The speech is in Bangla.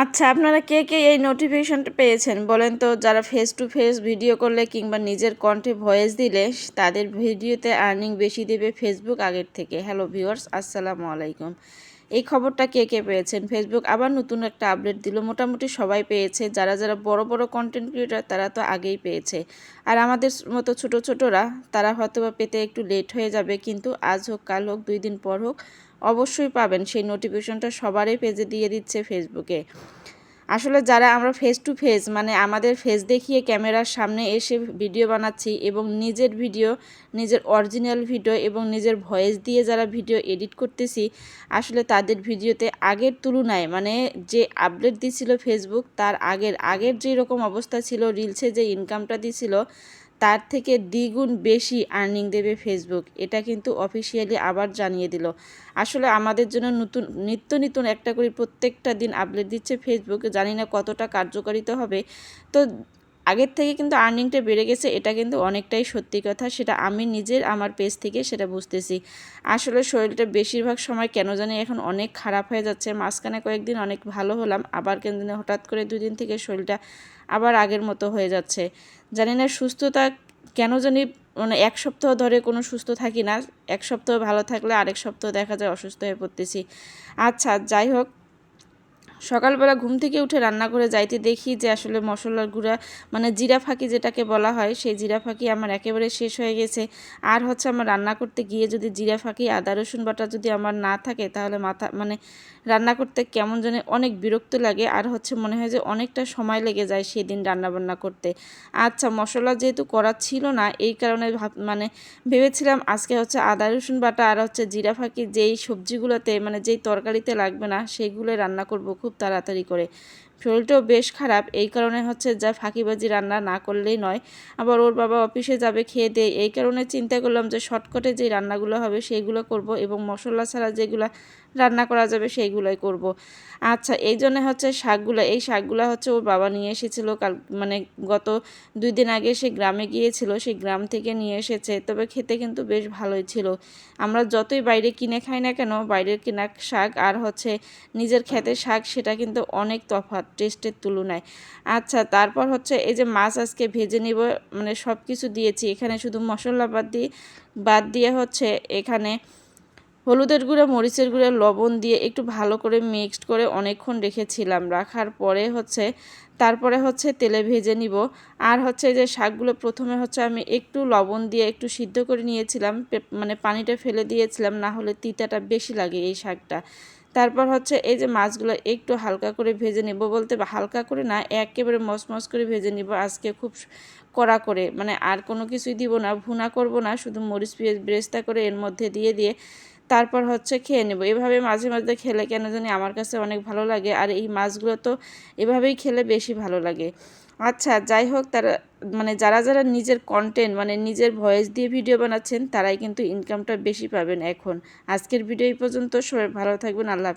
আচ্ছা, আপনারা কে কে এই নোটিফিকেশনটা পেয়েছেন বলেন তো? যারা ফেস টু ফেস ভিডিও করলে কিংবা নিজের কণ্ঠে ভয়েস দিলে তাদের ভিডিওতে আর্নিং বেশি দেবে ফেসবুক আগের থেকে। হ্যালো ভিউয়ার্স, আসসালামু আলাইকুম। এই খবরটা কে কে পেয়েছেন? ফেসবুক আবার নতুন একটা আপডেট দিল। মোটামুটি সবাই পেয়েছে। যারা যারা বড় বড় কন্টেন্ট ক্রিয়েটর তারা তো আগেই পেয়েছে, আর আমাদের মতো ছোট ছোটরা তারা হয়তো বা পেতে একটু লেট হয়ে যাবে, কিন্তু আজ হোক কাল হোক 2 দিন পর হোক অবশ্যই পাবেন। সেই নোটিফিকেশনটা সবারই পেজে দিয়ে দিচ্ছে ফেসবুকে। আসলে যারা আমরা ফেস টু ফেস মানে আমাদের ফেস দেখিয়ে ক্যামেরার সামনে এসে ভিডিও বানাচ্ছি এবং নিজের ভিডিও, নিজের অরিজিনাল ভিডিও এবং নিজের ভয়েস দিয়ে যারা ভিডিও এডিট করতেছি, আসলে তাদের ভিডিওতে আগের তুলনায় মানে যে আপডেট দিছিল ফেসবুক তার আগের যে রকম অবস্থা ছিল, রিলসে যে ইনকামটা দিছিল তার থেকে দ্বিগুণ বেশি আর্নিং দেবে ফেসবুক। এটা কিন্তু অফিসিয়ালি আবার জানিয়ে দিল। আসলে আমাদের জন্য নিত্য নতুন একটা করে প্রত্যেকটা দিন আপডেট দিচ্ছে ফেসবুক। জানি না কতটা কার্যকারিতা হবে। তো আগের থেকে কিন্তু আর্নিংটা বেড়ে গেছে, এটা কিন্তু অনেকটাই সত্যি কথা। সেটা আমি নিজের আমার পেজ থেকে সেটা বুঝতেছি। আসলে শরীরটা বেশিরভাগ সময় কেন জানি এখন অনেক খারাপ হয়ে যাচ্ছে। মাঝখানে কয়েকদিন অনেক ভালো হলাম, আবার কেন জানি হঠাৎ করে 2 দিন থেকে শরীরটা আবার আগের মতো হয়ে যাচ্ছে। জানি না সুস্থতা কেন জানি মানে 1 সপ্তাহ ধরে কোনো সুস্থ থাকি না। 1 সপ্তাহ ভালো থাকলে আরেক সপ্তাহ দেখা যায় অসুস্থ হয়ে পড়তেছি। আচ্ছা যাই হোক, সকালবেলা ঘুম থেকে উঠে রান্না করে যাইতে দেখি যে আসলে মশলার গুঁড়া মানে জিরা ফাঁকি যেটাকে বলা হয়, সেই জিরা ফাঁকি আমার একেবারে শেষ হয়ে গেছে। আর হচ্ছে আমার রান্না করতে গিয়ে যদি জিরা ফাঁকি আদা রসুন বাটা যদি আমার না থাকে তাহলে মানে রান্না করতে কেমন জানি অনেক বিরক্ত লাগে, আর হচ্ছে মনে হয় যে অনেকটা সময় লেগে যায় সেদিন রান্নাবান্না করতে। আচ্ছা মশলা যেহেতু করা ছিল না, এই কারণে মানে ভেবেছিলাম আজকে হচ্ছে আদা রসুন বাটা আর হচ্ছে জিরা ফাঁকি যেই সবজিগুলোতে মানে যেই তরকারিতে লাগবে না সেইগুলো রান্না করব খুব তাড়াতাড়ি করে। শরীরটাও বেশ খারাপ, এই কারণে হচ্ছে যা ফাঁকিবাজি রান্না না করলেই নয়। আবার ওর বাবা অফিসে যাবে খেয়ে দিয়ে, এই কারণে চিন্তা করলাম যে শর্টকাটে যে রান্নাগুলো হবে সেইগুলো করব এবং মশলা ছাড়া যেগুলো রান্না করা যাবে সেইগুলোই করব। আচ্ছা এই জন্য হচ্ছে এই শাকগুলো হচ্ছে ওর বাবা নিয়ে এসেছিল কাল মানে গত 2 দিন আগে সে গ্রামে গিয়েছিল, সেই গ্রাম থেকে নিয়ে এসেছে। তবে খেতে কিন্তু বেশ ভালোই ছিল। আমরা যতই বাইরে কিনে খাই না কেন, বাইরের কেনা শাক আর হচ্ছে নিজের ক্ষেতের শাক সেটা কিন্তু অনেক তফাৎ টেস্টের তুলনায়। আচ্ছা তারপর হচ্ছে এই যে মাছ আজকে ভেজে নিব, মানে সব কিছু দিয়েছি এখানে, শুধু মশলা বাদ দিয়ে হচ্ছে এখানে হলুদের গুঁড়া, মরিচের গুঁড়া, লবণ দিয়ে একটু ভালো করে মিক্সড করে অনেকক্ষণ রেখেছিলাম। রাখার পরে হচ্ছে তারপরে হচ্ছে তেলে ভেজে নিব। আর হচ্ছে যে শাকগুলো প্রথমে হচ্ছে আমি একটু লবণ দিয়ে একটু সিদ্ধ করে নিয়েছিলাম, মানে পানিটা ফেলে দিয়েছিলাম, না হলে তিতাটা বেশি লাগে এই শাকটা। তারপর হচ্ছে এই যে মাছগুলো একটু হালকা করে ভেজে নেব, বলতে হালকা করে না একেবারে মচমচ করে ভেজে নিব আজকে, খুব কড়া করে, মানে আর কোনো কিছুই দিব না, ভুনা করব না, শুধু মরিচ পেঁয়াজ বেরেস্তা করে এর মধ্যে দিয়ে তারপর হচ্ছে খেয়ে নেব। এভাবে মাঝে মাঝে খেলে কেন জানি আমার কাছে অনেক ভালো লাগে, আর এই মাছগুলো তো এভাবেই খেলে বেশি ভালো লাগে। আচ্ছা যাই হোক, তারা মানে যারা যারা নিজের কন্টেন্ট মানে নিজের ভয়েস দিয়ে ভিডিও বানাচ্ছেন তারাই কিন্তু ইনকামটা বেশি পাবেন এখন। আজকের ভিডিও এই পর্যন্ত, সবাই ভালো থাকবেন, আল্লাহ।